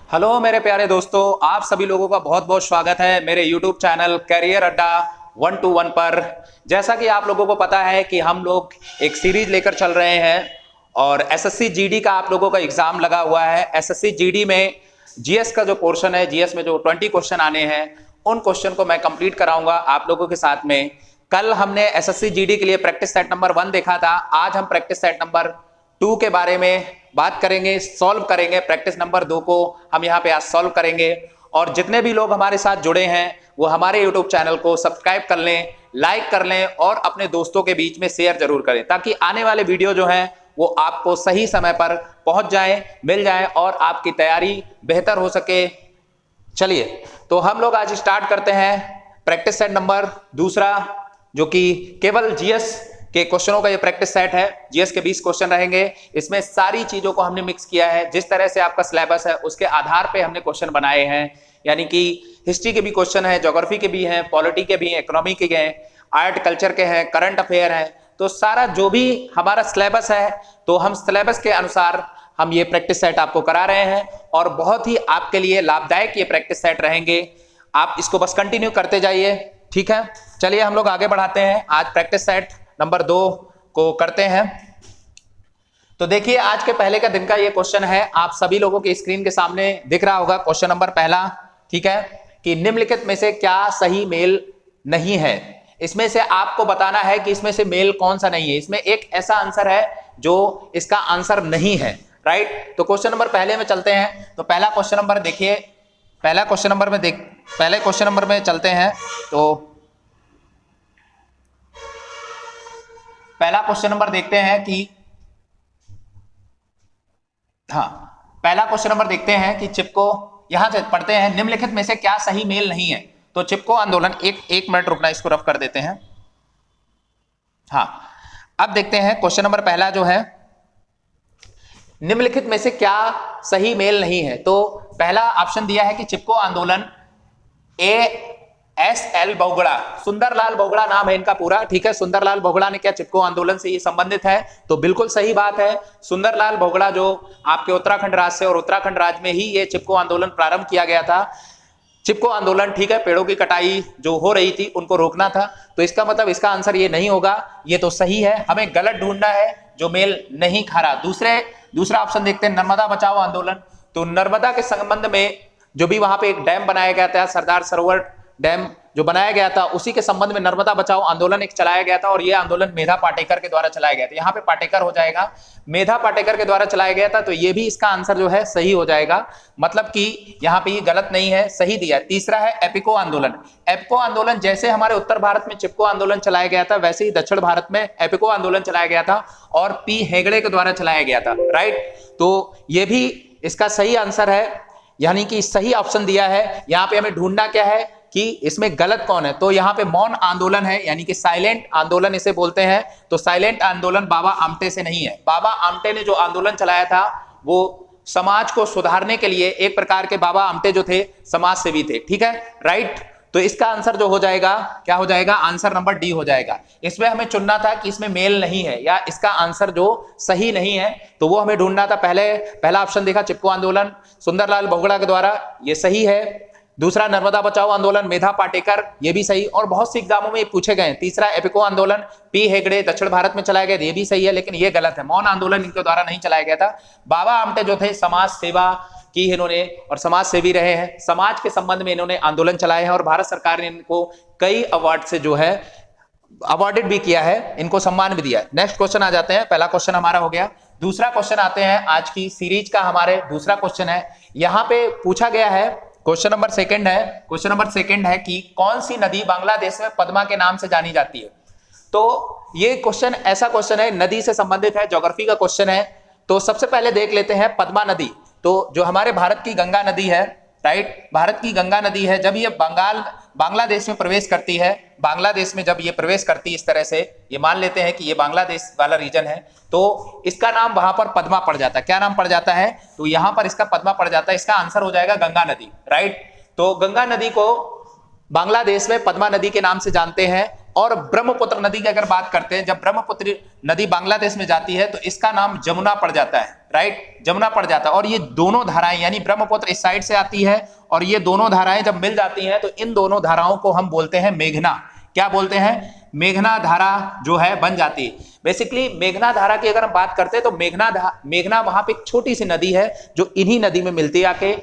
Hello मेरे प्यारे दोस्तों, आप सभी लोगों का बहुत बहुत स्वागत है मेरे YouTube चैनल कैरियर अड्डा 121 पर। जैसा कि आप लोगों को पता है कि हम लोग एक सीरीज लेकर चल रहे हैं और एसएससी जीडी का आप लोगों का एग्जाम लगा हुआ है। एसएससी जीडी में जीएस का जो पोर्शन है, जीएस में जो 20 क्वेश्चन आने हैं, उन क्वेश्चन को मैं कंप्लीट कराऊंगा आप लोगों के साथ में। कल हमने एसएससी जीडी के लिए प्रैक्टिस सेट नंबर 1 देखा था। आज हम प्रैक्टिस सेट नंबर 2 के बारे में बात करेंगे, सॉल्व करेंगे। प्रैक्टिस नंबर 2 को हम यहाँ पे आज सॉल्व करेंगे। और जितने भी लोग हमारे साथ जुड़े हैं वो हमारे YouTube चैनल को सब्सक्राइब कर लें, लाइक कर लें और अपने दोस्तों के बीच में शेयर जरूर करें, ताकि आने वाले वीडियो जो हैं वो आपको सही समय पर पहुंच जाए, मिल जाए और आपकी तैयारी बेहतर हो सके। चलिए तो हम लोग आज स्टार्ट करते हैं प्रैक्टिस सेट नंबर 2, जो कि केवल जीएस के क्वेश्चनों का ये प्रैक्टिस सेट है। जीएस के 20 क्वेश्चन रहेंगे। इसमें सारी चीजों को हमने मिक्स किया है। जिस तरह से आपका सिलेबस है उसके आधार पे हमने क्वेश्चन बनाए हैं, यानी कि हिस्ट्री के भी क्वेश्चन है, ज्योग्राफी के भी हैं, पॉलिटी के भी हैं, इकोनॉमी के हैं, आर्ट कल्चर के हैं, करंट अफेयर है। तो सारा जो भी हमारा सिलेबस है, तो हम सिलेबस के अनुसार हम ये प्रैक्टिस सेट आपको करा रहे हैं और बहुत ही आपके लिए लाभदायक ये प्रैक्टिस सेट रहेंगे। आप इसको बस कंटिन्यू करते जाइए, ठीक है। चलिए हम लोग आगे बढ़ाते हैं। आज प्रैक्टिस सेट नंबर 2 को करते हैं। तो देखिए आज के पहले का दिन का ये क्वेश्चन है, आप सभी लोगों के स्क्रीन के सामने दिख रहा होगा। क्वेश्चन नंबर पहला, ठीक है, कि निम्नलिखित में से क्या सही मेल नहीं है। इसमें से आपको बताना है कि इसमें से मेल कौन सा नहीं है। इसमें एक ऐसा आंसर है जो इसका आंसर नहीं है, राइट। तो क्वेश्चन नंबर पहले में चलते हैं। तो पहला क्वेश्चन नंबर देखिए, पहले क्वेश्चन नंबर में चलते हैं। तो पहला क्वेश्चन नंबर देखते हैं कि पहला क्वेश्चन नंबर देखते हैं कि चिपको, यहां से पढ़ते हैं, निम्नलिखित में से क्या सही मेल नहीं है। तो चिपको आंदोलन, एक मिनट रुकना, इसको रफ कर देते हैं। अब देखते हैं क्वेश्चन नंबर पहला जो है, निम्नलिखित में से क्या सही मेल नहीं है। तो पहला ऑप्शन दिया है कि चिपको आंदोलन ASL बोगड़ा, सुंदरलाल बोगड़ा नाम है इनका पूरा, ठीक है। सुंदरलाल बोगड़ा ने क्या चिपको आंदोलन से ये संबंधित है, तो बिल्कुल सही बात है। सुंदरलाल बोगड़ा जो आपके उत्तराखंड राज्य से, और उत्तराखंड राज्य में ही ये चिपको आंदोलन प्रारंभ किया गया था। चिपको आंदोलन, ठीक है, पेड़ों की कटाई जो हो रही थी उनको रोकना था। तो इसका मतलब इसका आंसर ये नहीं होगा, ये तो सही है। हमें गलत ढूंढना है जो मेल नहीं खा रहा। दूसरा ऑप्शन देखते हैं, नर्मदा बचाओ आंदोलन। तो नर्मदा के संबंध में जो भी वहां पे एक डैम बनाया गया था, सरदार सरोवर डैम जो बनाया गया था, उसी के संबंध में नर्मदा बचाओ आंदोलन एक चलाया गया था। और यह आंदोलन मेधा पाटेकर के द्वारा चलाया गया था। यहाँ पे पाटेकर हो जाएगा, मेधा पाटेकर के द्वारा चलाया गया था। तो ये भी इसका आंसर जो है सही हो जाएगा, मतलब कि यहाँ पे ये गलत नहीं है, सही दिया। तीसरा है एपिको आंदोलन। एपिको आंदोलन जैसे हमारे उत्तर भारत में चिपको आंदोलन चलाया गया था, वैसे ही दक्षिण भारत में एपिको आंदोलन चलाया गया था और पी हेगड़े के द्वारा चलाया गया था, राइट। तो ये भी इसका सही आंसर है, यानी कि सही ऑप्शन दिया है। यहाँ पे हमें ढूंढना क्या है कि इसमें गलत कौन है। तो यहाँ पे मौन आंदोलन है, यानी कि साइलेंट आंदोलन इसे बोलते हैं। तो साइलेंट आंदोलन बाबा आमटे से नहीं है। बाबा आमटे ने जो आंदोलन चलाया था वो समाज को सुधारने के लिए, एक प्रकार के बाबा आमटे जो थे समाज सेवी थे, ठीक है, राइट। तो इसका आंसर जो हो जाएगा, क्या हो जाएगा, आंसर नंबर डी हो जाएगा। इसमें हमें चुनना था कि इसमें मेल नहीं है या इसका आंसर जो सही नहीं है, तो वो हमें ढूंढना था। पहला ऑप्शन देखा चिपको आंदोलन सुंदरलाल बोगड़ा के द्वारा, ये सही है। दूसरा नर्मदा बचाओ आंदोलन मेधा पाटेकर, ये भी सही, और बहुत सी एग्जामों में ये पूछे गए। तीसरा एपिको आंदोलन पी हेगड़े दक्षिण भारत में चलाया गया, ये भी सही है, लेकिन ये गलत है। मौन आंदोलन इनके द्वारा नहीं चलाया गया था। बाबा आमटे जो थे समाज सेवा की इन्होंने और समाज सेवी रहे हैं, समाज के संबंध में इन्होंने आंदोलन चलाए हैं और भारत सरकार ने इनको कई अवार्ड से जो है अवार्डेड भी किया है, इनको सम्मान भी दिया है। नेक्स्ट क्वेश्चन आ जाते हैं। पहला क्वेश्चन हमारा हो गया। दूसरा क्वेश्चन आते हैं, आज की सीरीज का हमारे दूसरा क्वेश्चन है। यहां पे पूछा गया है, क्वेश्चन नंबर सेकंड है कि कौन सी नदी बांग्लादेश में पद्मा के नाम से जानी जाती है। तो ये क्वेश्चन ऐसा क्वेश्चन है, नदी से संबंधित है, ज्योग्राफी का क्वेश्चन है। तो सबसे पहले देख लेते हैं पद्मा नदी। तो जो हमारे भारत की गंगा नदी है, राइट, भारत की गंगा नदी है, जब ये बांग्लादेश में प्रवेश करती है, बांग्लादेश में जब ये प्रवेश करती है, इस तरह से ये मान लेते हैं कि ये बांग्लादेश वाला रीजन है, तो इसका नाम वहां पर पद्मा पड़ जाता है। क्या नाम पड़ जाता है, तो यहां पर इसका पद्मा पड़ जाता है। इसका आंसर हो जाएगा गंगा नदी, राइट। तो गंगा नदी को बांग्लादेश में पद्मा नदी के नाम से जानते हैं। और ब्रह्मपुत्र नदी की अगर बात करते हैं, जब ब्रह्मपुत्र नदी बांग्लादेश में जाती है तो इसका नाम जमुना पड़ जाता है, राइट, जमुना पड़ जाता है। और ये दोनों धाराएं यानी ब्रह्मपुत्र इस साइड से आती है और ये दोनों धाराएं जब मिल जाती हैं तो इन दोनों धाराओं को हम बोलते हैं मेघना। क्या बोलते हैं? मेघना धारा जो है बन जाती है। बेसिकली मेघना धारा की अगर हम बात करते हैं तो मेघना वहां पे एक छोटी सी नदी है जो इन्हीं नदी में मिलती है आके,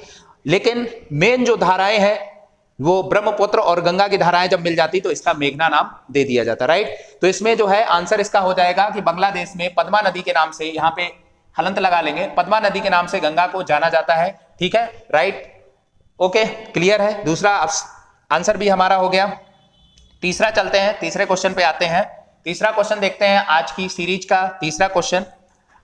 लेकिन मेन जो धाराएं हैं वो ब्रह्मपुत्र और गंगा की धाराएं जब मिल जाती तो इसका मेघना नाम दे दिया जाता, राइट। तो इसमें जो है आंसर इसका हो जाएगा कि बांग्लादेश में पद्मा नदी के नाम से, यहां पे हलंत लगा लेंगे, पद्मा नदी के नाम से गंगा को जाना जाता है, ठीक है, राइट, ओके, क्लियर है। दूसरा आंसर भी हमारा हो गया। तीसरा चलते हैं, तीसरे क्वेश्चन पे आते हैं। तीसरा क्वेश्चन देखते हैं आज की सीरीज का तीसरा क्वेश्चन।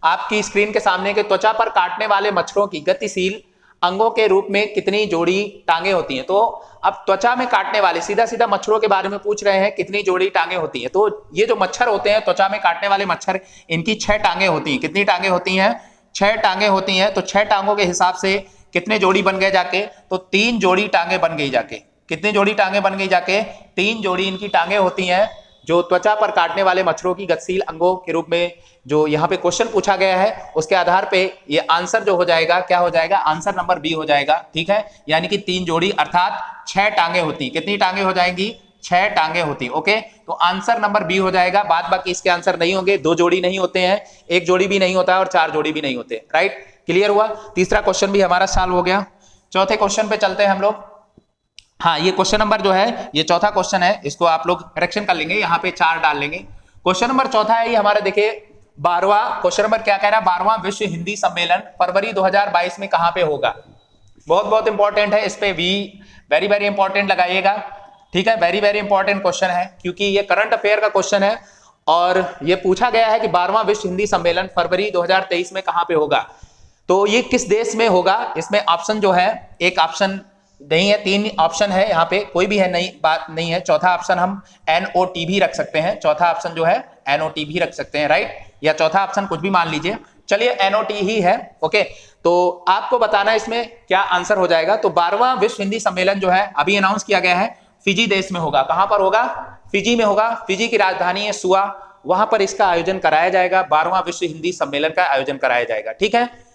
आपकी स्क्रीन के सामने के त्वचा पर काटने वाले मच्छरों की गतिशील अंगों के रूप में कितनी जोड़ी टांगे होती हैं? तो अब त्वचा में काटने वाले सीधा सीधा मच्छरों के बारे में पूछ रहे हैं, कितनी जोड़ी टांगे होती हैं। तो ये जो मच्छर होते हैं त्वचा में काटने वाले मच्छर, इनकी 6 टांगे होती हैं। कितनी टांगे होती हैं? 6 टांगे होती हैं। तो 6 टांगों के हिसाब से कितने जोड़ी बन गए जाके? तो 3 जोड़ी टांगे बन गई जाके। कितनी जोड़ी टांगे बन गई जाके? 3 जोड़ी इनकी टांगे होती हैं जो त्वचा पर काटने वाले मच्छरों की गतिशील अंगों के रूप में जो यहाँ पे क्वेश्चन पूछा गया है उसके आधार पे ये आंसर जो हो जाएगा, क्या हो जाएगा? आंसर नंबर बी हो जाएगा, ठीक है। यानी कि 3 जोड़ी अर्थात 6 टांगे होती। कितनी टांगे हो जाएंगी? 6 टांगे होती, ओके। तो आंसर नंबर बी हो जाएगा। बाद बाकी इसके आंसर नहीं होंगे। 2 जोड़ी नहीं होते हैं, 1 जोड़ी भी नहीं होता है और 4 जोड़ी भी नहीं होते, राइट, क्लियर हुआ। तीसरा क्वेश्चन भी हमारा सॉल्व हो गया। चौथे क्वेश्चन पे चलते हैं हम लोग। हाँ, ये क्वेश्चन नंबर जो है ये चौथा क्वेश्चन है, इसको आप लोग करेक्शन कर लेंगे, यहाँ पे 4 डाल लेंगे। क्वेश्चन नंबर चौथा है ये हमारा, देखिए 12वां क्वेश्चन नंबर क्या कह रहा है? 12वां विश्व हिंदी सम्मेलन फरवरी 2022 में कहां पे होगा? बहुत बहुत इंपॉर्टेंट है, इस पे भी वेरी वेरी इंपॉर्टेंट लगाइएगा, ठीक है। वेरी वेरी इंपॉर्टेंट क्वेश्चन है क्योंकि ये करंट अफेयर का क्वेश्चन है और ये पूछा गया है कि 12वां विश्व हिंदी सम्मेलन फरवरी 2023 में कहां पे होगा। तो ये किस देश में होगा? इसमें ऑप्शन जो है, एक ऑप्शन नहीं है, 3 ऑप्शन है, यहाँ पे कोई भी है नहीं, बात नहीं है। चौथा ऑप्शन हम NOT भी रख सकते हैं, चौथा ऑप्शन जो है NOT भी रख सकते हैं, राइट, या चौथा ऑप्शन कुछ भी मान लीजिए, चलिए NOT ही है, ओके। तो आपको बताना है इसमें क्या आंसर हो जाएगा। तो 12वां विश्व हिंदी सम्मेलन जो है अभी अनाउंस किया गया है, फिजी देश में होगा। कहां पर होगा? फिजी में होगा। फिजी की राजधानी है सुआ, वहां पर इसका आयोजन कराया जाएगा। 12वां विश्व हिंदी सम्मेलन का आयोजन कराया जाएगा, ठीक है।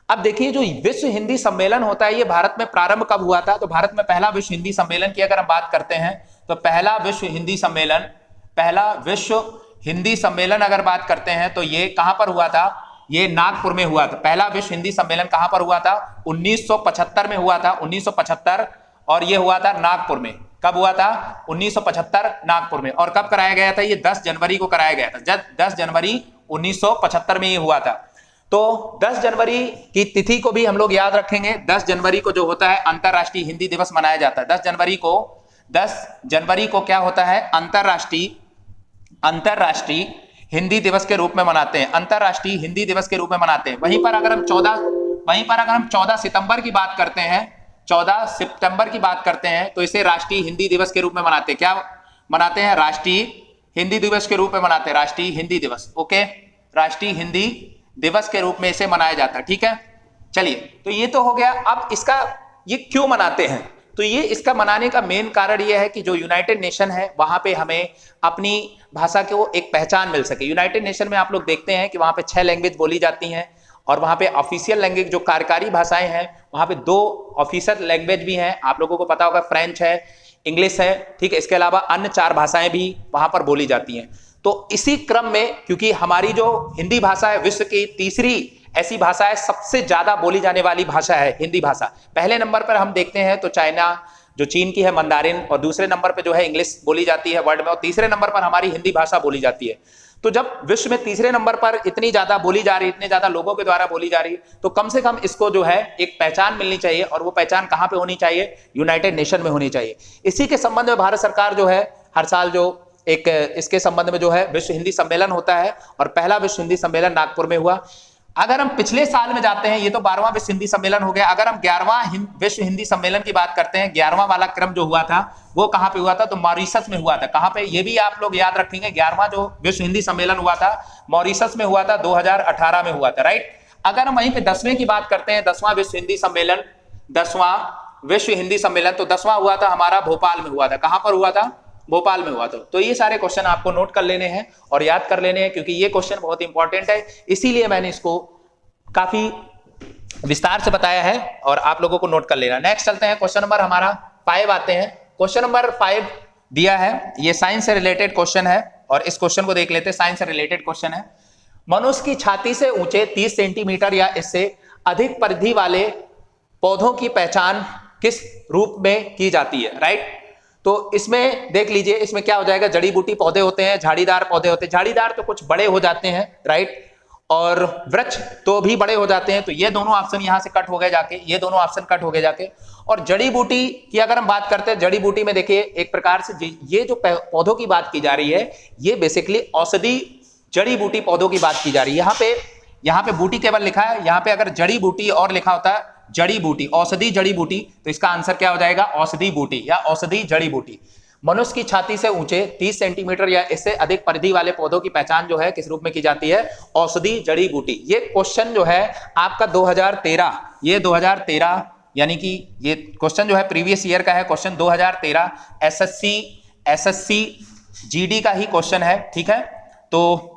अब देखिए जो विश्व हिंदी सम्मेलन होता है ये भारत में प्रारंभ कब हुआ था? तो भारत में पहला विश्व हिंदी सम्मेलन की अगर हम बात करते हैं तो पहला विश्व हिंदी सम्मेलन अगर बात करते हैं तो ये कहां पर हुआ था? ये नागपुर में हुआ था। पहला विश्व हिंदी सम्मेलन कहां पर हुआ था? 1975 में हुआ था, 1975, और ये हुआ था नागपुर में। कब हुआ था? 1975 नागपुर में। और कब कराया गया था? ये 10 जनवरी को कराया गया था। 10 जनवरी 1975 में ये हुआ था। तो 10 जनवरी की तिथि को भी हम लोग याद रखेंगे। 10 जनवरी को जो होता है अंतरराष्ट्रीय हिंदी दिवस मनाया जाता है। 10 जनवरी को क्या होता है? अंतरराष्ट्रीय हिंदी दिवस के रूप में मनाते हैं, अंतरराष्ट्रीय हिंदी दिवस के रूप में मनाते हैं। वहीं पर अगर हम 14 सितंबर की बात करते हैं, 14 सितंबर की बात करते हैं तो इसे राष्ट्रीय हिंदी दिवस के रूप में मनाते हैं। क्या मनाते हैं? राष्ट्रीय हिंदी दिवस के रूप में मनाते हैं, राष्ट्रीय हिंदी दिवस, ओके, राष्ट्रीय हिंदी दिवस के रूप में इसे मनाया जाता है, ठीक है। चलिए, तो ये तो हो गया। अब इसका ये क्यों मनाते हैं? तो ये इसका मनाने का मेन कारण ये है कि जो यूनाइटेड नेशन है वहां पे हमें अपनी भाषा को एक पहचान मिल सके। यूनाइटेड नेशन में आप लोग देखते हैं कि वहां पे 6 लैंग्वेज बोली जाती हैं और वहां पे ऑफिशियल लैंग्वेज जो कार्यकारी भाषाएं हैं वहां पे 2 ऑफिशियल लैंग्वेज भी हैं। आप लोगों को पता होगा फ्रेंच है, इंग्लिश है, ठीक है। इसके अलावा अन्य 4 भाषाएं भी वहां पर बोली जाती हैं। तो इसी क्रम में क्योंकि हमारी जो हिंदी भाषा है विश्व की तीसरी ऐसी भाषा है, सबसे ज्यादा बोली जाने वाली भाषा है हिंदी भाषा। पहले नंबर पर हम देखते हैं तो चाइना, जो चीन की है मंदारिन, और दूसरे नंबर पर जो है इंग्लिश बोली जाती है वर्ल्ड में, और तीसरे नंबर पर हमारी हिंदी भाषा बोली जाती है। तो जब विश्व में तीसरे नंबर पर इतनी ज्यादा बोली जा रही, इतने ज्यादा लोगों के द्वारा बोली जा रही, तो कम से कम इसको जो है एक पहचान मिलनी चाहिए, और वो पहचान कहां पे होनी चाहिए? यूनाइटेड नेशन में होनी चाहिए। इसी के संबंध में भारत सरकार जो है हर साल जो एक इसके संबंध में जो है विश्व हिंदी सम्मेलन होता है, और पहला विश्व हिंदी सम्मेलन नागपुर में हुआ। अगर हम पिछले साल में जाते हैं, ये तो 12वां विश्व हिंदी सम्मेलन हो गया। अगर हम 11वां विश्व हिंदी सम्मेलन की बात करते हैं, 11वां वाला क्रम जो हुआ था वो कहां पे हुआ था? तो मॉरिशस में हुआ था। कहां पे? ये भी आप लोग याद रखेंगे। 11वां जो विश्व हिंदी सम्मेलन हुआ था मॉरिशस में हुआ था, 2018 में हुआ था, राइट। अगर हम वहीं पे 10वें की बात करते हैं, 10वां विश्व हिंदी सम्मेलन, 10वां विश्व हिंदी सम्मेलन, तो 10वां हुआ था हमारा भोपाल में हुआ था। कहां पर हुआ था? भोपाल में हुआ था। तो ये सारे क्वेश्चन आपको नोट कर लेने हैं और याद कर लेने हैं, क्योंकि ये क्वेश्चन बहुत इंपॉर्टेंट है, इसीलिए मैंने इसको काफी विस्तार से बताया है और आप लोगों को नोट कर लेना। नेक्स्ट चलते हैं, क्वेश्चन नंबर हमारा 5 आते हैं। क्वेश्चन नंबर 5 दिया है, ये साइंस से रिलेटेड क्वेश्चन है और इस क्वेश्चन को देख लेते हैं। साइंस से रिलेटेड क्वेश्चन है, मनुष्य की छाती से ऊंचे 30 सेंटीमीटर या इससे अधिक परिधि वाले पौधों की पहचान किस रूप में की जाती है? राइट, तो इसमें देख लीजिए, इसमें क्या हो जाएगा, जड़ी बूटी पौधे होते हैं, झाड़ीदार पौधे होते हैं। झाड़ीदार तो कुछ बड़े हो जाते हैं, राइट, और वृक्ष तो भी बड़े हो जाते हैं। तो ये दोनों ऑप्शन यहां से कट हो गए जाके, ये दोनों ऑप्शन कट हो गए जाके। और जड़ी बूटी की अगर हम बात करते हैं, जड़ी बूटी में देखिए एक प्रकार से ये जो पौधों की बात की जा रही है, ये बेसिकली औषधि जड़ी बूटी पौधों की बात की जा रही है। यहाँ पे बूटी केवल लिखा है, यहाँ पे अगर जड़ी बूटी और लिखा होता है जड़ी बूटी, औषधि जड़ी बूटी, तो इसका आंसर क्या हो जाएगा, औषधि बूटी या औषधि जड़ी बूटी। मनुष्य की छाती से ऊंचे 30 सेंटीमीटर या इससे अधिक परिधि वाले पौधों की पहचान जो है किस रूप में की जाती है, औषधि जड़ी बूटी। ये क्वेश्चन जो है आपका 2013, ये 2013 यानी कि ये क्वेश्चन जो है प्रीवियस ईयर का है, क्वेश्चन 2013 एसएससी जीडी का ही क्वेश्चन है, ठीक है। तो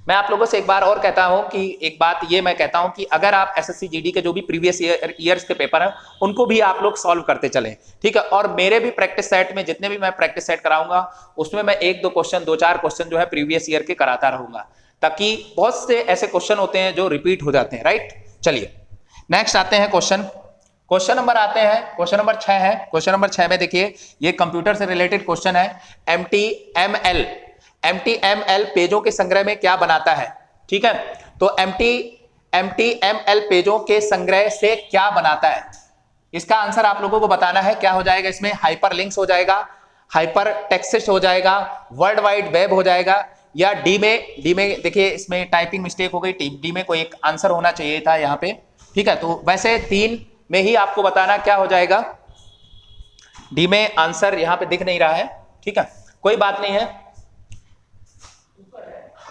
मैं आप लोगों से एक बार और कहता हूं कि एक बात ये मैं कहता हूं कि अगर आप एसएससी जीडी के जो भी प्रीवियस ईयर्स के पेपर हैं उनको भी आप लोग सॉल्व करते चलें, ठीक है। और मेरे भी प्रैक्टिस सेट में जितने भी मैं प्रैक्टिस सेट कराऊंगा उसमें मैं 1-2 क्वेश्चन, 2-4 क्वेश्चन जो है प्रीवियस ईयर के कराता रहूंगा, ताकि बहुत से ऐसे क्वेश्चन होते हैं जो रिपीट हो जाते हैं, राइट। चलिए नेक्स्ट आते हैं क्वेश्चन नंबर आते हैं, क्वेश्चन नंबर 6 है। क्वेश्चन नंबर 6 में देखिए ये कंप्यूटर से रिलेटेड क्वेश्चन है। MTML पेजों के संग्रह में क्या बनाता है, ठीक है। तो MTML पेजों के संग्रह से क्या बनाता है, इसका आंसर आप लोगों को बताना है। क्या हो जाएगा इसमें, हाइपर लिंक्स हो जाएगा, हाइपर टेक्स्ट हो जाएगा, वर्ल्ड वाइड वेब हो जाएगा, या डी में देखिए इसमें टाइपिंग मिस्टेक हो गई, डी में कोई एक आंसर होना चाहिए था यहाँ पे, ठीक है। तो वैसे 3 में ही आपको बताना क्या हो जाएगा, डी में आंसर यहाँ पे दिख नहीं रहा है, ठीक है, कोई बात नहीं है।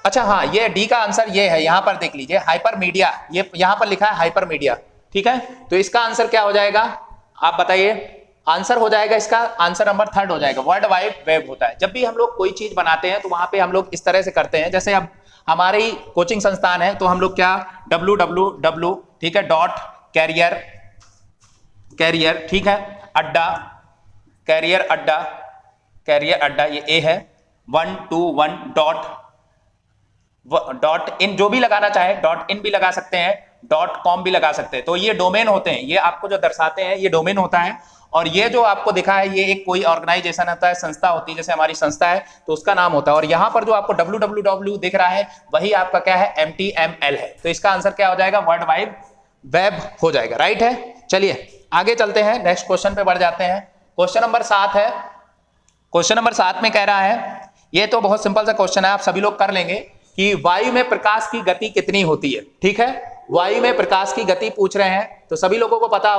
अच्छा हाँ, ये डी का आंसर ये है, यहां पर देख लीजिए हाइपर मीडिया, ये यहां पर लिखा है हाइपर मीडिया, ठीक है। तो इसका आंसर क्या हो जाएगा, आप बताइए। आंसर हो जाएगा इसका, आंसर नंबर 3 हो जाएगा, वर्ल्ड वाइड वेब होता है। जब भी हम लोग कोई चीज बनाते हैं तो वहां पे हम लोग इस तरह से करते हैं, जैसे अब हमारी कोचिंग संस्थान है तो हम लोग क्या www, ठीक है, डॉट कैरियर, ठीक है, अड्डा, कैरियर अड्डा ये ए है, 121 डॉट इन, जो भी लगाना चाहे डॉट इन भी लगा सकते हैं, .com भी लगा सकते हैं। तो ये डोमेन होते हैं, ये आपको जो दर्शाते हैं ये डोमेन होता है। और ये जो आपको दिखा है ये एक कोई ऑर्गेनाइजेशन होता है, संस्था होती है, जैसे हमारी संस्था है तो उसका नाम होता है। और यहाँ पर जो आपको www दिख रहा है वही आपका क्या है, MTML है। तो इसका आंसर क्या हो जाएगा, वर्ल्ड वाइड वेब हो जाएगा, राइट है। चलिए आगे चलते हैं, नेक्स्ट क्वेश्चन पे बढ़ जाते हैं। क्वेश्चन नंबर 7 है। क्वेश्चन नंबर 7 में कह रहा है, ये तो बहुत सिंपल सा क्वेश्चन है, आप सभी लोग कर लेंगे, कि वायु में प्रकाश की गति कितनी होती है, ठीक है। वायु में प्रकाश की गति पूछ रहे हैं, तो सभी लोगों को पता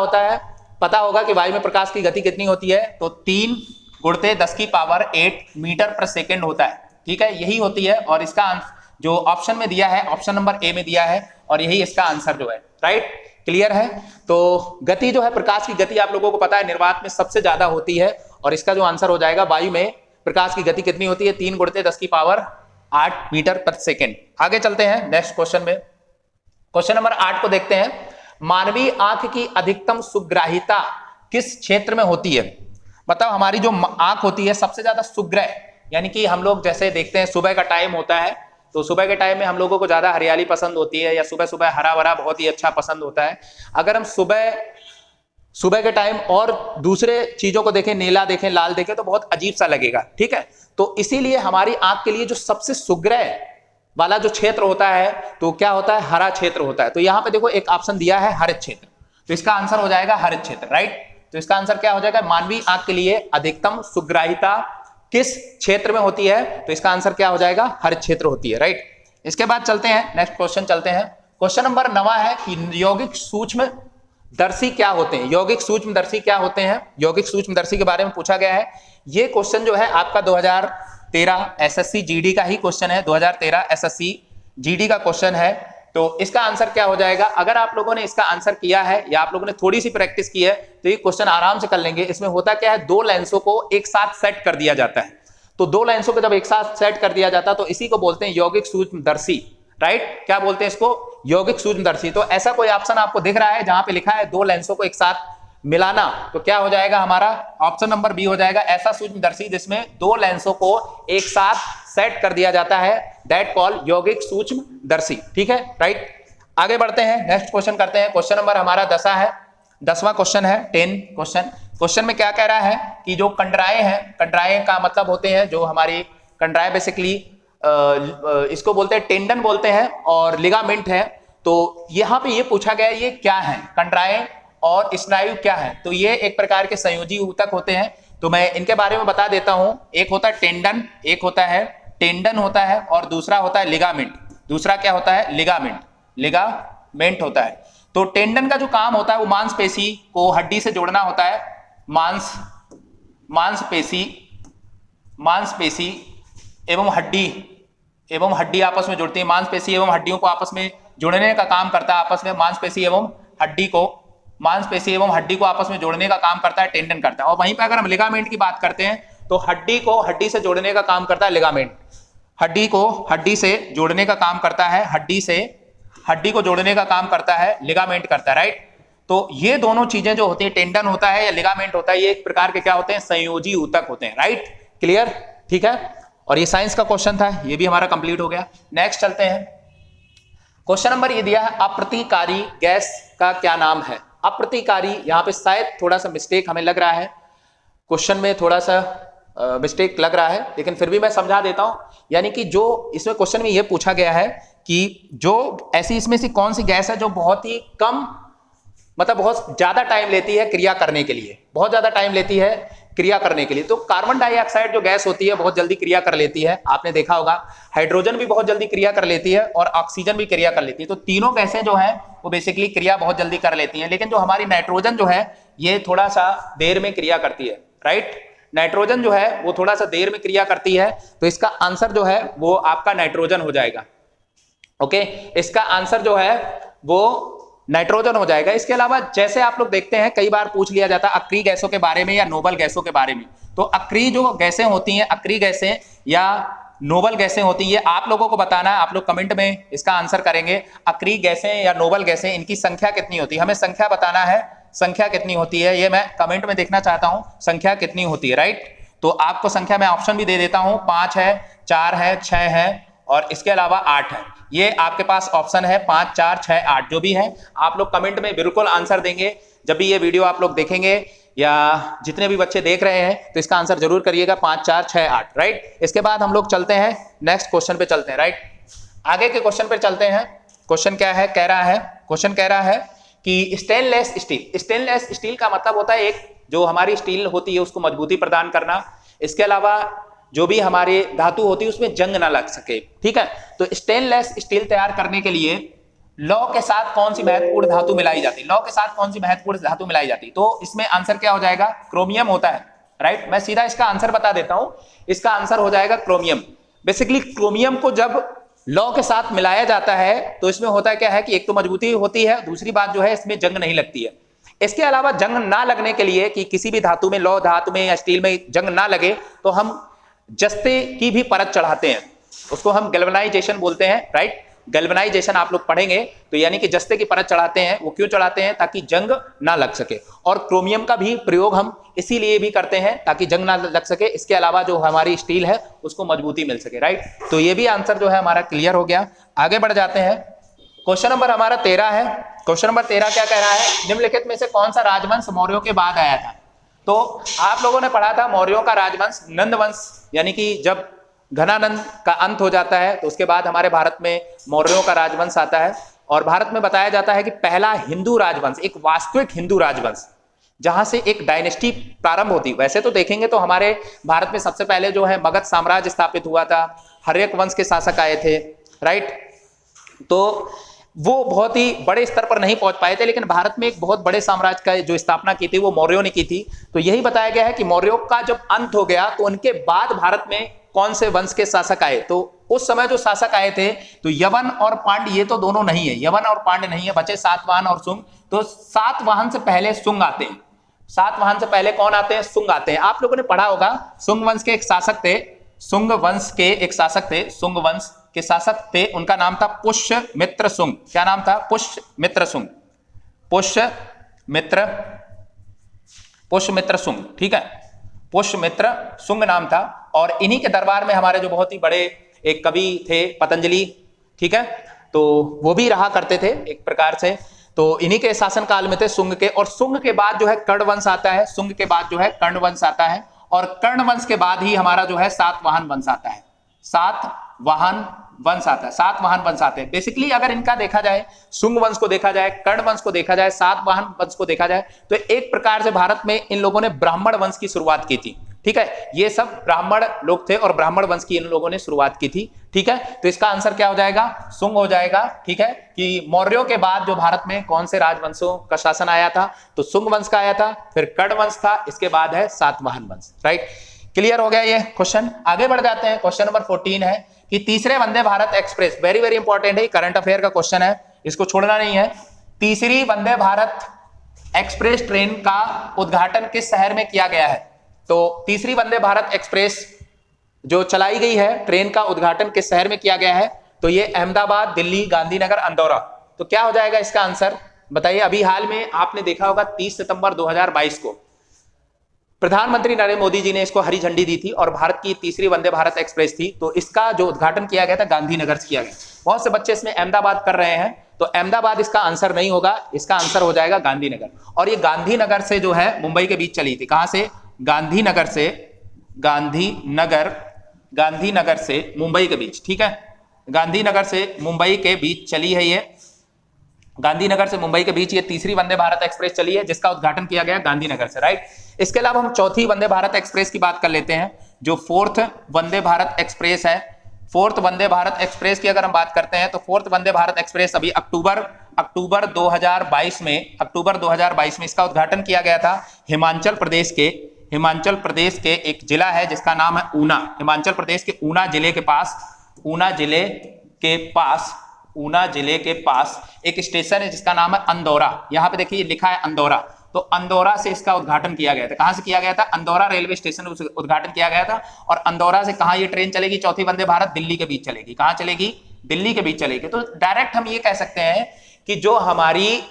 होगा कि वायु में प्रकाश की गति कितनी होती है। तो 3 × 10⁸ मीटर पर सेकेंड होता है, ठीक है, यही होती है। और इसका जो ऑप्शन में दिया है, ऑप्शन नंबर ए में दिया है, और यही इसका आंसर जो है, राइट, क्लियर है। तो गति जो है, प्रकाश की गति आप लोगों को पता है निर्वात में सबसे ज्यादा होती है, और इसका जो आंसर हो जाएगा, वायु में प्रकाश की गति कितनी होती है, 3 × 10⁸ मीटर पर सेकेंड। आगे चलते हैं नेक्स्ट क्वेश्चन में। क्वेश्चन नंबर 8 को देखते हैं, मानवीय आंख की अधिकतम सुग्राहिता किस क्षेत्र में होती है। मतलब हमारी जो आंख होती है सबसे ज्यादा सुग्राह्य, यानी कि हम लोग जैसे देखते हैं सुबह का टाइम होता है, तो सुबह के टाइम में हम लोगों को ज्यादा हरियाली पसंद होती है, या सुबह सुबह हरा भरा बहुत ही अच्छा पसंद होता है। अगर हम सुबह के टाइम और दूसरे चीजों को देखें, नीला देखें, लाल देखें, तो बहुत अजीब सा लगेगा, ठीक है। तो इसीलिए हमारी आंख के लिए जो सबसे सुग्राह्य वाला जो क्षेत्र होता है तो क्या होता है, हरा क्षेत्र होता है। तो यहाँ पे देखो एक ऑप्शन दिया है हरित क्षेत्र, तो इसका आंसर हो जाएगा हरित क्षेत्र, राइट। तो इसका आंसर क्या हो जाएगा, मानवीय आंख के लिए अधिकतम सुग्राहिता किस क्षेत्र में होती है, तो इसका आंसर क्या हो जाएगा, हरित क्षेत्र होती है, राइट। इसके बाद चलते हैं नेक्स्ट क्वेश्चन चलते हैं। क्वेश्चन नंबर 9 है कि यौगिक सूक्ष्मदर्शी क्या होते हैं। यौगिक सूक्ष्मदर्शी क्या होते हैं, यौगिक सूक्ष्मदर्शी के बारे में पूछा गया है। ये क्वेश्चन जो है आपका 2013 एसएससी जीडी का ही क्वेश्चन है, 2013 एसएससी जीडी का क्वेश्चन है। तो इसका आंसर क्या हो जाएगा? अगर आप लोगों ने इसका आंसर किया है या आप लोगों ने थोड़ी सी प्रैक्टिस की है तो ये क्वेश्चन आराम से कर लेंगे। इसमें होता क्या है, दो लेंसों को एक साथ सेट कर दिया जाता है। तो दो लेंसों को जब एक साथ सेट कर दिया जाता है तो इसी को बोलते हैं यौगिक सूक्ष्मदर्शी, राइट? क्या बोलते हैं इसको? यौगिक सूक्ष्मदर्शी। तो ऐसा कोई ऑप्शन आपको दिख रहा है जहां पे लिखा है दो लेंसों को एक साथ मिलाना, तो क्या हो जाएगा हमारा? ऑप्शन नंबर बी हो जाएगा, ऐसा सूक्ष्मदर्शी जिसमें दो लेंसों को एक साथ सेट कर दिया जाता है, दैट कॉल यौगिक सूक्ष्मदर्शी। ठीक है, राइट? आगे बढ़ते हैं, नेक्स्ट क्वेश्चन करते हैं। क्वेश्चन नंबर हमारा 10वां क्वेश्चन है, 10 क्वेश्चन। क्वेश्चन में क्या कह रहा है कि जो कंडराएं हैं, कंडराएं का मतलब होते हैं जो हमारी कंडराएं बेसिकली इसको बोलते हैं टेंडन बोलते हैं और लिगामेंट है। तो यहां पे ये पूछा गया ये क्या है, कंडराएं और स्नायु क्या है? तो ये एक प्रकार के संयोजी ऊतक होते हैं। तो मैं इनके बारे में बता देता हूं। एक होता है टेंडन, एक होता है टेंडन होता है और दूसरा होता है लिगामेंट। दूसरा क्या होता है? लिगामेंट, लिगामेंट होता है। तो टेंडन का जो काम होता है वो मांसपेशी को हड्डी से जोड़ना होता है। मांसपेशी एवं हड्डी आपस में जुड़ती है। मांसपेशी एवं हड्डियों को आपस में जोड़ने का काम करता है। आपस में मांसपेशी एवं हड्डी को आपस में जोड़ने का काम करता है, टेंडन करता है। और वहीं पर अगर हम लिगामेंट की बात करते हैं तो हड्डी को हड्डी से जोड़ने का काम करता है लिगामेंट। हड्डी को हड्डी से जोड़ने का काम करता है, हड्डी को जोड़ने का काम करता है लिगामेंट करता है, राइट? तो ये दोनों चीजें जो होती है, टेंडन होता है या लिगामेंट होता है, ये एक प्रकार के क्या होते हैं? संयोजी ऊतक होते हैं, राइट? क्लियर? ठीक है, और ये साइंस का क्वेश्चन था, ये भी हमारा कंप्लीट हो गया। नेक्स्ट चलते हैं। क्वेश्चन नंबर ये दिया है, अप्रतिकारी गैस का क्या नाम है? अप्रतिकारी, यहां पे शायद थोड़ा सा मिस्टेक हमें लग रहा है, क्वेश्चन में थोड़ा सा मिस्टेक लग रहा है, लेकिन फिर भी मैं समझा देता हूं। यानी कि जो इसमें क्वेश्चन में ये पूछा गया है कि जो ऐसी इसमें से कौन सी गैस है जो बहुत ही कम, मतलब बहुत ज्यादा टाइम लेती है क्रिया करने के लिए, बहुत ज्यादा टाइम लेती है क्रिया करने के लिए। तो कार्बन डाइऑक्साइड जो गैस होती है बहुत जल्दी क्रिया कर लेती है, आपने देखा होगा। हाइड्रोजन भी बहुत जल्दी क्रिया कर लेती है और ऑक्सीजन भी क्रिया कर लेती है। तो तीनों गैसें जो है वो बेसिकली क्रिया बहुत जल्दी कर लेती हैं। लेकिन जो हमारी नाइट्रोजन जो है ये थोड़ा सा देर में क्रिया करती है, राइट? नाइट्रोजन जो है वो थोड़ा सा देर में क्रिया करती है। तो इसका आंसर जो है वो आपका नाइट्रोजन हो जाएगा। ओके, इसका आंसर जो है वो नाइट्रोजन हो जाएगा। इसके अलावा जैसे आप लोग देखते हैं कई बार पूछ लिया जाता है अक्रिय गैसों के बारे में या नोबल गैसों के बारे में। तो अक्रिय जो गैसें होती हैं, अक्रिय गैसें या नोबल गैसें होती हैं, ये आप लोगों को बताना है। आप लोग कमेंट में इसका आंसर करेंगे। अक्रिय गैसें या नोबल गैसें, इनकी संख्या कितनी होती है? हमें संख्या बताना है, संख्या कितनी होती है ये मैं कमेंट में देखना चाहता हूं, संख्या कितनी होती है, राइट? तो आपको संख्या मैं ऑप्शन भी दे देता हूं, 5 है, 4 है, 6 है और इसके अलावा 8 है। ये आपके पास ऑप्शन है 5, 4, 6, 8 जो भी है। आप लोग कमेंट में बिल्कुल आंसर देंगे। जब भी ये वीडियो आप लोग देखेंगे या जितने भी बच्चे देख रहे हैं तो इसका आंसर जरूर करिएगा, 5, 4, 6, 8, राइट? इसके बाद हम लोग चलते हैं नेक्स्ट क्वेश्चन पे चलते हैं, राइट? आगे के क्वेश्चन पे चलते हैं। क्वेश्चन क्या है? कह रहा है, क्वेश्चन कह रहा है कि स्टेनलेस स्टील। स्टेनलेस स्टील का मतलब होता है एक जो हमारी स्टील होती है उसको मजबूती प्रदान करना। इसके अलावा जो भी हमारे धातु होती है उसमें जंग ना लग सके, ठीक है? तो स्टेनलेस स्टील तैयार करने के लिए लौ के साथ कौन सी महत्वपूर्ण धातु मिलाई जाती है? लौ के साथ कौन सी महत्वपूर्ण धातु मिलाई जाती है? तो इसमें आंसर क्या हो जाएगा? क्रोमियम होता है, राइट? मैं सीधा इसका आंसर बता देता हूं, इसका आंसर हो जाएगा क्रोमियम। बेसिकली क्रोमियम को जब लौ के साथ मिलाया जाता है तो इसमें होता क्या है कि एक तो मजबूती होती है, दूसरी बात जो है इसमें जंग नहीं लगती है। इसके अलावा जंग ना लगने के लिए कि किसी भी धातु में, लौ धातु में या स्टील में जंग ना लगे तो हम जस्ते की भी परत चढ़ाते हैं, उसको हम गैल्वेनाइजेशन बोलते हैं, राइट? गैल्वेनाइजेशन आप लोग पढ़ेंगे तो यानी कि जस्ते की परत चढ़ाते हैं। वो क्यों चढ़ाते हैं? ताकि जंग ना लग सके। और क्रोमियम का भी प्रयोग हम इसीलिए भी करते हैं ताकि जंग ना लग सके। इसके अलावा जो हमारी स्टील है उसको मजबूती मिल सके, राइट? तो ये भी आंसर जो है हमारा क्लियर हो गया। आगे बढ़ जाते हैं। क्वेश्चन नंबर हमारा 13 है। क्वेश्चन नंबर 13 क्या कह रहा है? निम्नलिखित में से कौन सा राजवंश मौर्यों के बाद आया था? तो आप लोगों ने पढ़ा था मौर्यों का राजवंश नंद वंश, यानी कि जब घनानंद का अंत हो जाता है तो उसके बाद हमारे भारत में मौर्यों का राजवंश आता है। और भारत में बताया जाता है कि पहला हिंदू राजवंश, एक वास्तविक हिंदू राजवंश, जहां से एक डायनेस्टी प्रारंभ होती। वैसे तो देखेंगे तो हमारे भारत में सबसे पहले जो है मगध साम्राज्य स्थापित हुआ था, हर्यक वंश के शासक आए थे, राइट? तो वो बहुत ही बड़े स्तर पर नहीं पहुंच पाए थे, लेकिन भारत में एक बहुत बड़े साम्राज्य का जो स्थापना की थी वो मौर्यों ने की थी। तो यही बताया गया है कि मौर्यों का जब अंत हो गया तो उनके बाद भारत में कौन से वंश के शासक आए, तो उस समय जो शासक आए थे, तो यवन और पांड्य ये तो दोनों नहीं है, यवन और पांड्य नहीं है, बचे सातवाहन और शुंग। तो सातवाहन से पहले शुंग आते हैं। सातवाहन से पहले कौन आते हैं? शुंग आते हैं। आप लोगों ने पढ़ा होगा, शुंग वंश के एक शासक थे, शुंग वंश के एक शासक थे, शुंग वंश के शासक थे, उनका नाम था पुष्यमित्र शुंग। क्या नाम था? पुष्यमित्र शुंग, पुष्यमित्र शुंग, ठीक है, पुष्यमित्र शुंग नाम था। और इन्हीं के दरबार में हमारे जो बहुत ही बड़े एक कवि थे पतंजलि, ठीक है, तो वो भी रहा करते थे एक प्रकार से। तो इन्हीं के शासन काल में थे शुंग के। और शुंग के बाद जो है कर्ण वंश आता है, शुंग के बाद जो है कर्ण वंश आता है, और कर्ण वंश के बाद ही हमारा जो है सातवाहन वंश आता है। सातवाहन वंश आता है, सातवाहन वंश आते हैं। बेसिकली अगर इनका देखा जाए, शुंग वंश को देखा जाए, कर्ण वंश को देखा जाए, सातवाहन वंश को देखा जाए, तो एक प्रकार से भारत में इन लोगों ने ब्राह्मण वंश की शुरुआत की थी, ठीक है। ये सब ब्राह्मण लोग थे और ब्राह्मण वंश की इन लोगों ने शुरुआत की थी, ठीक है। तो इसका आंसर क्या हो जाएगा? शुंग हो जाएगा, ठीक है। कि मौर्यों के बाद जो भारत में कौन से राजवंशों का शासन आया था? तो शुंग वंश का आया था, फिर कर्ण वंश था, इसके बाद है सातवाहन वंश, राइट। क्लियर हो गया ये क्वेश्चन। आगे बढ़ जाते हैं। क्वेश्चन नंबर 14 है कि तीसरे Vande Bharat express, very very important है, करंट अफेयर का क्वेश्चन है, इसको छोड़ना नहीं है। तीसरी वंदे भारत एक्सप्रेस ट्रेन का उद्घाटन किस शहर में किया गया है? तो तीसरी वंदे भारत एक्सप्रेस जो चलाई गई है, ट्रेन का उद्घाटन किस शहर में किया गया है? तो ये अहमदाबाद, दिल्ली, गांधीनगर, अंदौरा। तो क्या हो जाएगा इसका आंसर? बताइए। अभी हाल में आपने देखा होगा 30 सितंबर 2022 को प्रधानमंत्री नरेंद्र मोदी जी ने इसको हरी झंडी दी थी और भारत की तीसरी वंदे भारत एक्सप्रेस थी। तो इसका जो उद्घाटन किया गया था गांधीनगर से किया गया। बहुत से बच्चे इसमें अहमदाबाद कर रहे हैं, तो अहमदाबाद इसका आंसर नहीं होगा, इसका आंसर हो जाएगा गांधीनगर। और ये गांधीनगर से जो है मुंबई के बीच चली थी। कहां से? गांधीनगर से मुंबई के बीच, ठीक है। गांधीनगर से मुंबई के बीच चली है ये, गांधीनगर से मुंबई के बीच ये तीसरी वंदे भारत एक्सप्रेस चली है, जिसका उद्घाटन किया गया गांधीनगर से, राइट। इसके अलावा हम चौथी वंदे भारत एक्सप्रेस की बात कर लेते हैं, जो फोर्थ वंदे भारत एक्सप्रेस है। फोर्थ वंदे भारत एक्सप्रेस की अगर हम बात करते हैं, तो फोर्थ वंदे भारत एक्सप्रेस अभी अक्टूबर 2022 में इसका उद्घाटन किया गया था हिमाचल प्रदेश के एक जिला है जिसका नाम है ऊना। हिमाचल प्रदेश के ऊना जिले के पास एक स्टेशन है जिसका नाम है अंदौरा। यहां पे देखिए लिखा है अंदौरा, तो अंदौरा से इसका उद्घाटन किया गया था। कहां से किया गया था? अंदौरा रेलवे स्टेशन से उद्घाटन किया गया था। और अंदौरा से कहां ये ट्रेन चलेगी? चौथी वंदे भारत दिल्ली के बीच चलेगी। कहां चलेगी? दिल्ली के बीच चलेगी। तो डायरेक्ट हम ये कह सकते हैं कि जो हमारी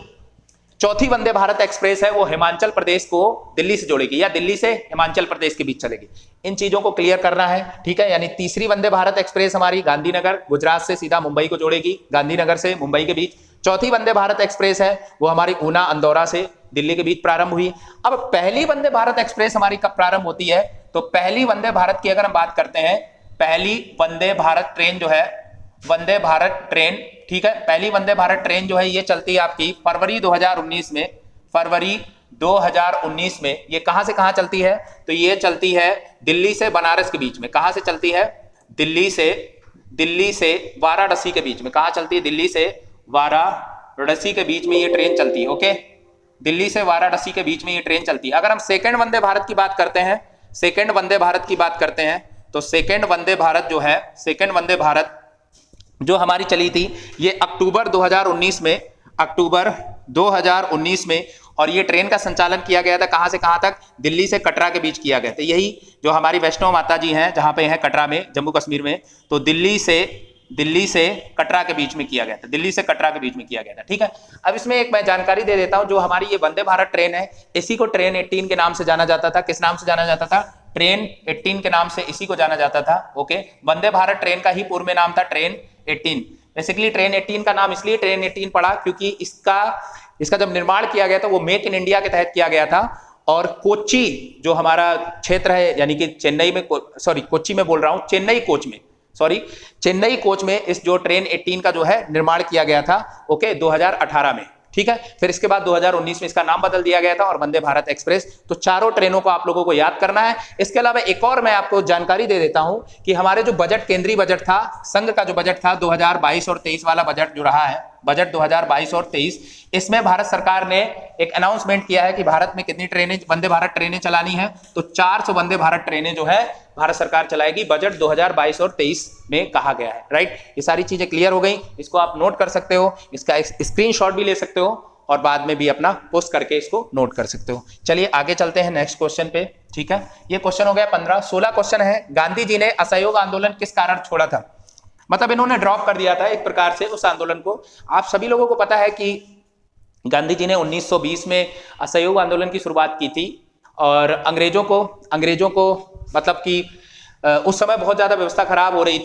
चौथी वंदे भारत एक्सप्रेस है वो हिमाचल प्रदेश को दिल्ली से जोड़ेगी या दिल्ली से हिमाचल प्रदेश के बीच चलेगी। इन चीजों को क्लियर करना है, ठीक है। यानी तीसरी वंदे भारत एक्सप्रेस हमारी गांधीनगर, गुजरात से सीधा मुंबई को जोड़ेगी, गांधीनगर से मुंबई के बीच। चौथी वंदे भारत एक्सप्रेस है वो हमारी ऊना, अंदौरा से दिल्ली के बीच प्रारंभ हुई। अब पहली वंदे भारत एक्सप्रेस हमारी कब प्रारंभ होती है? तो पहली वंदे भारत की अगर हम बात करते हैं, पहली वंदे भारत ट्रेन जो है, वंदे भारत ट्रेन, ठीक है, पहली वंदे भारत ट्रेन जो है ये चलती है आपकी फरवरी 2019 में। ये कहां से कहां चलती है? तो ये चलती है दिल्ली से बनारस के बीच में। कहां से चलती है? दिल्ली से वाराणसी के बीच में। कहां चलती है? दिल्ली से वाराणसी के बीच में ये ट्रेन चलती है, ओके। दिल्ली से वाराणसी के बीच में ये ट्रेन चलती है। अगर हम सेकंड वंदे भारत की बात करते हैं, तो सेकंड वंदे भारत जो है, सेकंड वंदे भारत जो हमारी चली थी ये अक्टूबर 2019 में, और ये ट्रेन का संचालन किया गया था कहां से कहां तक? दिल्ली से कटरा के बीच किया गया था। यही जो हमारी वैष्णो माता जी हैं जहां पे है कटरा में, जम्मू कश्मीर में, तो दिल्ली से कटरा के बीच में किया गया था, ठीक है। अब इसमें एक मैं जानकारी दे देता हूं, जो हमारी ये वंदे भारत ट्रेन है इसी को ट्रेन 18 के नाम से जाना जाता था। किस नाम से जाना जाता था? ट्रेन 18 के नाम से इसी को जाना जाता था, ओके। वंदे भारत ट्रेन का ही पूर्व में नाम था ट्रेन 18। बेसिकली ट्रेन 18 का नाम इसलिए ट्रेन 18 पड़ा क्योंकि इसका जब निर्माण किया गया था वो मेक इन इंडिया के तहत किया गया था। और कोच्चि जो हमारा क्षेत्र है, यानी कि चेन्नई कोच में इस जो ट्रेन 18 का जो है निर्माण किया गया था, ओके, 2018 में, ठीक है। फिर इसके बाद 2019 में इसका नाम बदल दिया गया था और वंदे भारत एक्सप्रेस। तो चारों ट्रेनों को आप लोगों को याद करना है। इसके अलावा एक और मैं आपको जानकारी दे देता हूं कि हमारे जो बजट, केंद्रीय बजट था, संघ का जो बजट था 2022 और 23 वाला बजट जो रहा है, बजट 2022 और 23, इसमें भारत सरकार ने एक अनाउंसमेंट किया है कि भारत में कितनी ट्रेनें, वंदे भारत ट्रेनें चलानी है। तो 400 वंदे भारत ट्रेनें जो है भारत सरकार चलाएगी, बजट 2022 और 23 में कहा गया है। राइट, ये सारी चीजें क्लियर हो गई, इसको आप नोट कर सकते हो, इसका स्क्रीनशॉट भी ले सकते हो और बाद में भी अपना पोस्ट करके इसको नोट कर सकते हो। चलिए आगे चलते हैं नेक्स्ट क्वेश्चन पे। ठीक है, ये क्वेश्चन हो गया 15। 16 क्वेश्चन है, गांधी जी ने असहयोग आंदोलन किस कारण छोड़ा था? मतलब इन्होंने ड्रॉप कर दिया था एक प्रकार से उस आंदोलन को। आप सभी लोगों को पता है कि गांधी जी ने 1920 में असहयोग आंदोलन की शुरुआत की थी और अंग्रेजों को मतलब कि उस समय बहुत ज्यादा व्यवस्था खराब हो रही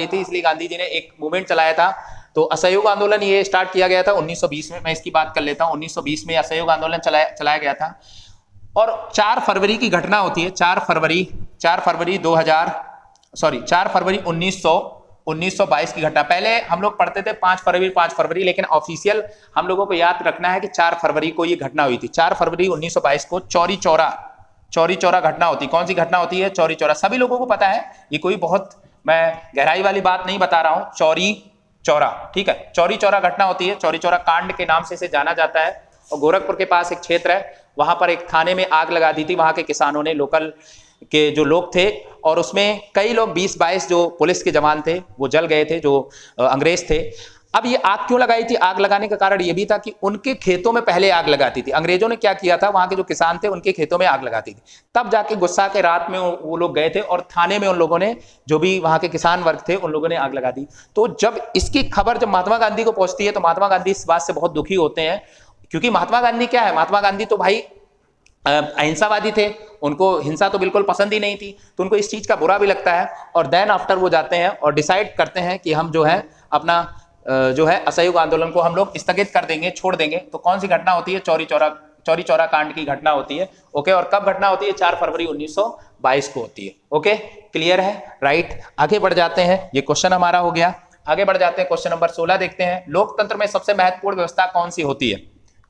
थी, इसलिए गांधी जी ने एक मूवमेंट चलाया था। तो असहयोग आंदोलन ये स्टार्ट किया गया था 1920 में। मैं इसकी बात कर लेता हूं, 1920 में असहयोग आंदोलन चलाया गया था और 4 फरवरी की घटना होती है, 4 फरवरी 1922 की घटना। पहले हम लोग पढ़ते थे 5 फरवरी, लेकिन ऑफिशियल हम लोगों को याद रखना है कि 4 फरवरी को ये घटना हुई थी। 4 फरवरी 1922 को चौरी चौरा घटना होती। कौन सी घटना होती है? चौरी चौरा। सभी लोगों को पता है, ये कोई बहुत मैं गहराई वाली बात नहीं बता रहा हूं। चौरी चौरा, ठीक है, चौरी चौरा घटना होती है। चौरी चौरा कांड के नाम से इसे जाना जाता है। और गोरखपुर के पास एक क्षेत्र है, वहां पर एक थाने में आग लगा दी थी वहां के किसानों ने, लोकल के जो लोग थे, और उसमें कई लोग 20-22 जो पुलिस के जवान थे वो जल गए थे, जो अंग्रेज थे। अब ये आग क्यों लगाई थी? आग लगाने का कारण ये भी था कि उनके खेतों में पहले आग लगाती थी। अंग्रेजों ने क्या किया था, वहां के जो किसान थे उनके खेतों में आग लगाती थी। तब जाके गुस्सा के रात में वो लोग गए थे और थाने में उन लोगों ने, जो भी वहां के किसान वर्ग थे, उन लोगों ने आग लगा दी। तो जब इसकी खबर जब महात्मा गांधी को पहुंचती है तो महात्मा गांधी इस बात से बहुत दुखी होते हैं, क्योंकि महात्मा गांधी क्या है, महात्मा गांधी तो भाई अहिंसावादी थे, उनको हिंसा तो बिल्कुल पसंद ही नहीं थी, तो उनको इस चीज का बुरा भी लगता है। और देन आफ्टर वो जाते हैं और डिसाइड करते हैं कि हम जो है अपना जो है असहयोग आंदोलन को हम लोग स्थगित कर देंगे, छोड़ देंगे। तो कौन सी घटना होती है? चौरी चौरा कांड की घटना होती है। ओके, और कब घटना होती है? 4 फरवरी 1922 को होती है। ओके, क्लियर है? राइट, आगे बढ़ जाते हैं, ये क्वेश्चन हमारा हो गया। आगे बढ़ जाते हैं, क्वेश्चन नंबर 16 देखते हैं। लोकतंत्र में सबसे महत्वपूर्ण व्यवस्था कौन सी होती है?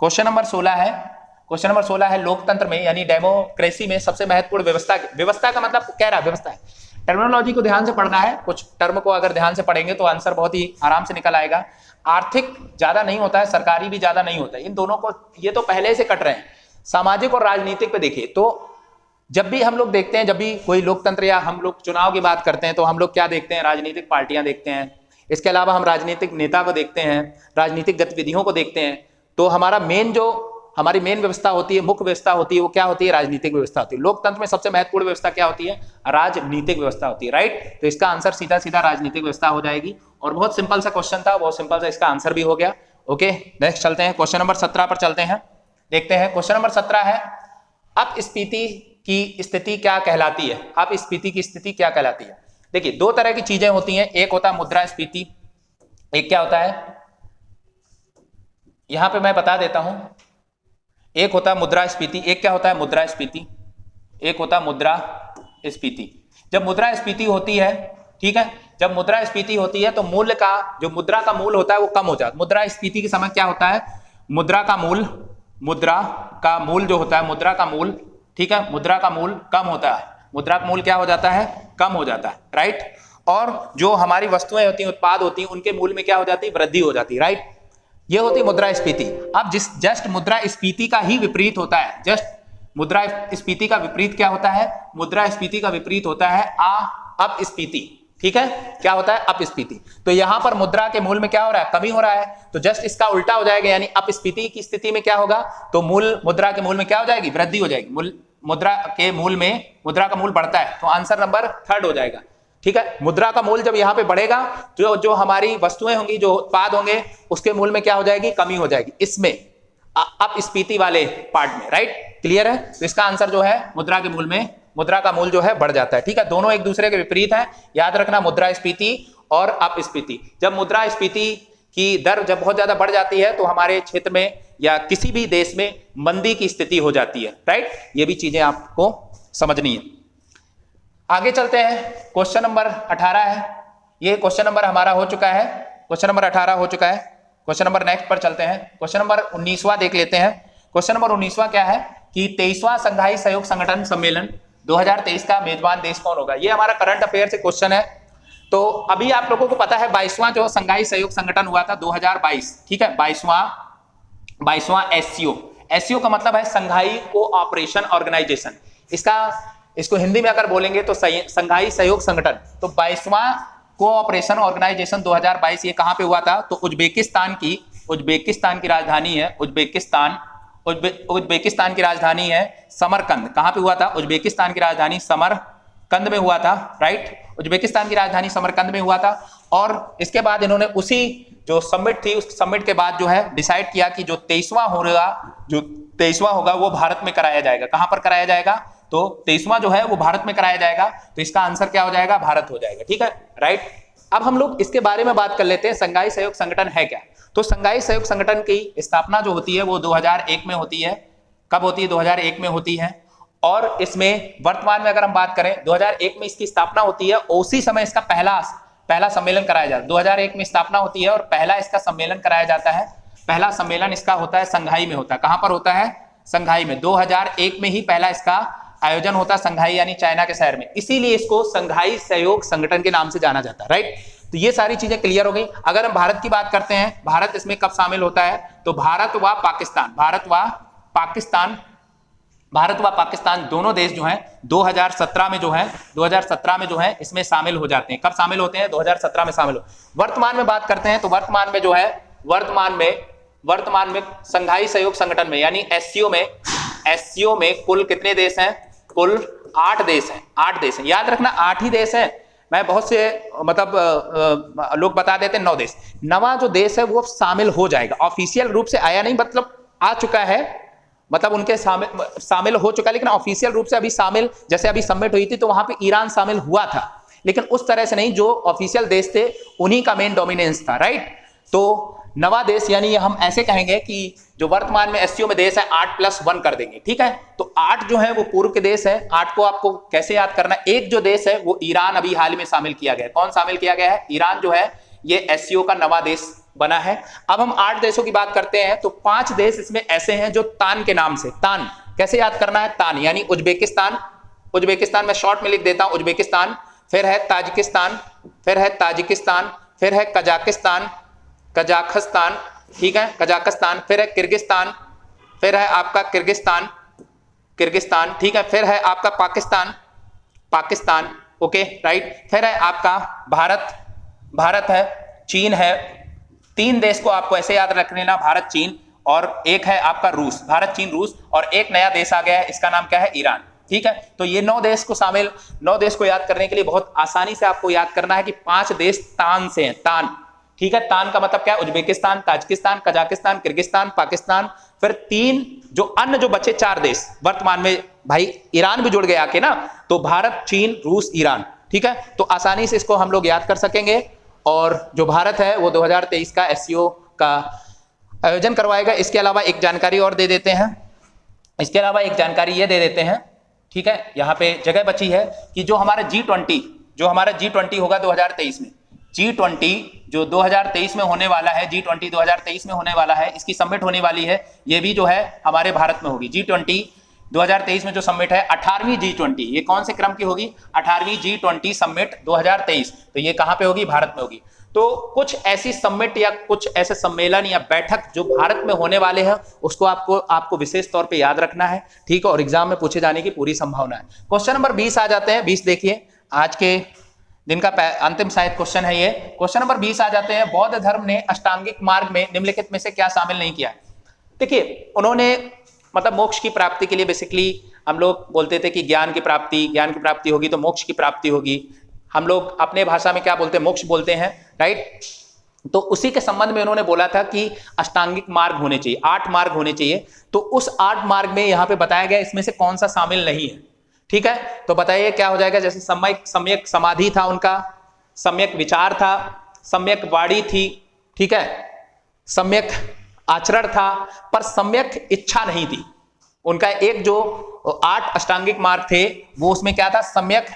क्वेश्चन नंबर 16 है लोकतंत्र में यानी डेमोक्रेसी में सबसे महत्वपूर्ण व्यवस्था का मतलब कह रहा है व्यवस्था है। टर्मिनोलॉजी को ध्यान से पढ़ना है, कुछ टर्म को अगर ध्यान से पढ़ेंगे तो आंसर बहुत ही आराम से निकल आएगा। आर्थिक ज्यादा नहीं होता है, सरकारी भी ज्यादा नहीं होता है, इन दोनों को ये तो पहले से कट रहे हैं। सामाजिक और राजनीतिक पे देखिए तो जब भी हम लोग देखते हैं, जब भी कोई लोकतंत्र या हम लोग चुनाव की बात करते हैं तो हम लोग क्या देखते हैं? राजनीतिक पार्टियां देखते हैं। इसके अलावा हम राजनीतिक नेता को देखते हैं, राजनीतिक गतिविधियों को देखते हैं। तो हमारी मेन व्यवस्था होती है, मुख्य व्यवस्था होती है, वो क्या होती है? राजनीतिक व्यवस्था होती है। लोकतंत्र में सबसे महत्वपूर्ण व्यवस्था क्या होती है? राजनीतिक व्यवस्था होती है। राइट, तो इसका आंसर सीधा सीधा राजनीतिक व्यवस्था हो जाएगी। और बहुत सिंपल सा क्वेश्चन था, बहुत सिंपल सा इसका आंसर भी हो गया। ओके, नेक्स्ट चलते हैं, क्वेश्चन नंबर 17 पर चलते हैं, देखते हैं। क्वेश्चन नंबर 17 है अपस्फीति की स्थिति क्या कहलाती है? अपस्फीति की स्थिति क्या कहलाती है? देखिए, दो तरह की चीजें होती हैं, एक होता है मुद्रास्फीति, एक क्या होता है, यहां पे मैं बता देता हूं। एक होता है मुद्रास्फीति, एक क्या होता है? मुद्रास्फीति, एक होता है मुद्रास्फीति। जब मुद्रास्फीति होती है, ठीक है, जब मुद्रास्फीति होती है तो मूल्य का, जो मुद्रा का मूल होता है वो कम हो जाता है। मुद्रास्फीति के समय क्या होता है? मुद्रा का मूल जो होता है, मुद्रा का मूल, ठीक है, मुद्रा का मूल कम होता है। मुद्रा का मूल क्या हो जाता है? कम हो जाता है। राइट, और जो हमारी वस्तुएं होती हैं, उत्पाद होती हैं, उनके मूल्य में क्या हो जाती है? वृद्धि हो जाती है। राइट, ये होती है मुद्रास्फीति। अब जस्ट मुद्रास्फीति का ही विपरीत होता है। जस्ट मुद्रास्फीति का विपरीत क्या होता है? मुद्रास्फीति का विपरीत होता है अपस्फीति। ठीक है, क्या होता है? अपस्फीति। तो यहां पर मुद्रा के मूल में क्या हो रहा है? कमी हो रहा है। तो जस्ट इसका उल्टा हो जाएगा, यानी अपस्फीति की स्थिति में क्या होगा? तो मुद्रा के मूल में क्या हो जाएगी? वृद्धि हो जाएगी। मुद्रा के मूल में, मुद्रा का मूल बढ़ता है, तो आंसर नंबर 3 हो जाएगा। ठीक है, मुद्रा का मूल जब यहां पे बढ़ेगा, जो हमारी वस्तुएं होंगी, जो उत्पाद होंगे, उसके मूल में क्या हो जाएगी? कमी हो जाएगी, इसमें अपस्फीति वाले पार्ट में। राइट, क्लियर है? तो इसका आंसर जो है मुद्रा के मूल में, मुद्रा का मूल जो है बढ़ जाता है। ठीक है, दोनों एक दूसरे के विपरीत है, याद रखना, मुद्रास्फीति और अपस्फीति। जब मुद्रास्फीति की दर जब बहुत ज्यादा बढ़ जाती है तो हमारे क्षेत्र में या किसी भी देश में मंदी की स्थिति हो जाती है। राइट, ये भी चीजें आपको समझनी है। आगे चलते हैं, क्वेश्चन नंबर 18 है। ये क्वेश्चन नंबर हमारा हो चुका है, क्वेश्चन नंबर 18 हो चुका है। क्वेश्चन नंबर नेक्स्ट पर चलते हैं, क्वेश्चन नंबर 19वां देख लेते हैं। क्वेश्चन नंबर 19वां क्या है कि 23वां संघाई सहयोग संगठन सम्मेलन 2023 का मेजबान देश कौन होगा? ये हमारा करंट अफेयर से क्वेश्चन है। तो अभी आप लोगों को पता है 22वां जो संघाई सहयोग संगठन हुआ था 2022, ठीक है, 22वां एससीओ का मतलब है संघाई कोऑपरेशन ऑर्गेनाइजेशन। इसको हिंदी में अगर बोलेंगे तो संघाई सहयोग संगठन। तो 22वां कोऑपरेशन ऑर्गेनाइजेशन 2022 ये कहां पे हुआ था? तो उज्बेकिस्तान की राजधानी है उज्बेकिस्तान की राजधानी है समरकंद। कहां पे हुआ था? उज्बेकिस्तान की राजधानी समरकंद में हुआ था, राइट, उज्बेकिस्तान की राजधानी समरकंद में हुआ था। और इसके बाद इन्होंने उसी जो समिट थी उस समिट के बाद जो है डिसाइड किया कि जो 23वां होगा वो भारत में कराया जाएगा। कहां पर कराया जाएगा? तो 23वां जो है वो भारत में कराया जाएगा। तो इसका आंसर क्या हो जाएगा? भारत हो जाएगा, ठीक है, राइट। अब हम लोग इसके बारे में बात कर लेते हैं, संघाई सहयोग संगठन है क्या। तो संघाई सहयोग संगठन की स्थापना जो होती है वो 2001 में होती है। कब होती है? 2001 में होती है। और इसमें वर्तमान में अगर हम बात करें 2001 में इसकी स्थापना होती है, उसी समय इसका पहला सम्मेलन कराया जाता है। 2001 में स्थापना होती है और पहला इसका सम्मेलन कराया जाता है। पहला सम्मेलन इसका होता है संघाई में होता है। कहां पर होता है? संघाई में। 2001 में ही पहला इसका आयोजन होता है संघाई यानी चाइना के शहर में। इसीलिए इसको संघाई सहयोग संगठन के नाम से जाना जाता है, राइट। तो ये सारी चीजें क्लियर हो गई। अगर हम भारत की बात करते हैं, भारत इसमें कब शामिल होता है? तो भारत व पाकिस्तान दोनों देश जो हैं 2017 में जो है इसमें शामिल हो जाते हैं। कब शामिल होते हैं? 2017 में शामिल हो। वर्तमान में बात करते हैं तो वर्तमान में जो है वर्तमान में संघाई सहयोग संगठन में यानी एससीओ में कुल कितने देश हैं? कुल 8 देश हैं। 8 देश हैं, याद रखना 8 ही देश हैं। मैं बहुत से मतलब लोग बता देते हैं 9 देश। 9वां जो देश है वो शामिल हो जाएगा। ऑफिशियल रूप से आया नहीं, मतलब आ चुका है, मतलब उनके शामिल हो चुका है, लेकिन ऑफिशियल रूप से अभी शामिल, जैसे अभी समिट हुई थी तो वहां पे ईरान शामिल हुआ था, लेकिन उस तरह से नहीं। जो ऑफिशियल देश थे उन्हीं का मेन डोमिनेंस था, राइट। तो 9वां देश यानी हम ऐसे कहेंगे कि जो वर्तमान में एससीओ में देश है 8+1 कर देंगे, ठीक है। तो 8 जो है वो पूर्व के देश है। 8 को आपको कैसे याद करना? एक जो देश है वो ईरान अभी हाल में शामिल किया गया है। कौन शामिल किया गया है? ईरान जो है ये एससीओ का 9वां देश बना है। अब हम 8 देशों की बात करते हैं तो 5 देश इसमें ऐसे हैं जो तान के नाम से, तान कैसे याद करना है? तान यानी उज्बेकिस्तान में शॉर्ट में लिख देता हूं उज्बेकिस्तान, फिर है ताजिकिस्तान, फिर है कजाकिस्तान, ठीक है, कजाकिस्तान, फिर है किर्गिस्तान, फिर है आपका किर्गिस्तान, ठीक है, फिर है आपका पाकिस्तान, ओके, राइट, फिर है आपका भारत है, चीन है। 3 देश को आपको ऐसे याद रख लेना, भारत, चीन, और एक है आपका रूस, भारत, चीन, रूस, और एक नया देश आ गया है, इसका नाम क्या है? ईरान, ठीक है। तो ये 9 देश को याद करने के लिए बहुत आसानी से आपको याद करना है कि 5 देश तान से हैं, तान, ठीक है। तान का मतलब क्या है? Uzbekistan, Tajikistan, Kazakhstan, Kyrgyzstan, Pakistan, फिर 3 जो बचे 4 देश वर्तमान में, भाई ईरान भी जुड़ गया के ना, तो भारत, चीन, रूस, ईरान, ठीक है। तो आसानी से इसको हम लोग याद कर सकेंगे। और जो भारत है वो 2023 का एससीओ का आयोजन करवाएगा। इसके अलावा एक जानकारी और दे देते हैं, इसके अलावा एक जानकारी ये दे देते हैं, ठीक है, यहाँ पे जगह बची है कि जो हमारा G20 होगा 2023 में, G20 जो 2023 में होने वाला है, G20 2023 में होने वाला है, इसकी समिट होने वाली है, ये भी जो है हमारे भारत में होगी। G20 2023 में जो समिट है 18वीं G20, ये कौन से क्रम की होगी? 18वीं G20 समिट 2023, तो ये कहां पे होगी? भारत में होगी। तो कुछ ऐसी समिट या कुछ ऐसे सम्मेलन या बैठक जो भारत में होने वाले हैं उसको आपको विशेष तौर पे याद रखना है, ठीक है, और एग्जाम में पूछे जाने की पूरी संभावना है। क्वेश्चन नंबर 20 आ जाते हैं। 20 देखिए, आज के दिन का अंतिम शायद क्वेश्चन है ये। क्वेश्चन नंबर 20 आ जाते हैं, बौद्ध धर्म ने अष्टांगिक मार्ग में निम्नलिखित में से क्या शामिल नहीं किया? देखिए, उन्होंने मतलब मोक्ष की प्राप्ति के लिए, बेसिकली हम लोग बोलते थे कि ज्ञान की प्राप्ति होगी तो मोक्ष की प्राप्ति होगी। हम लोग अपने भाषा में क्या बोलते हैं? मोक्ष बोलते हैं, राइट। तो उसी के संबंध में उन्होंने बोला था कि अष्टांगिक मार्ग होने चाहिए, 8 मार्ग होने चाहिए। तो उस 8 मार्ग में यहाँ पे बताया गया इसमें से कौन सा शामिल नहीं है, ठीक है। तो बताइए क्या हो जाएगा? जैसे सम्यक समाधि था उनका, सम्यक विचार था, सम्यक वाणी थी, ठीक है, सम्यक आचरण था, पर सम्यक इच्छा नहीं थी। उनका एक जो 8 अष्टांगिक मार्ग थे वो उसमें क्या था? सम्यक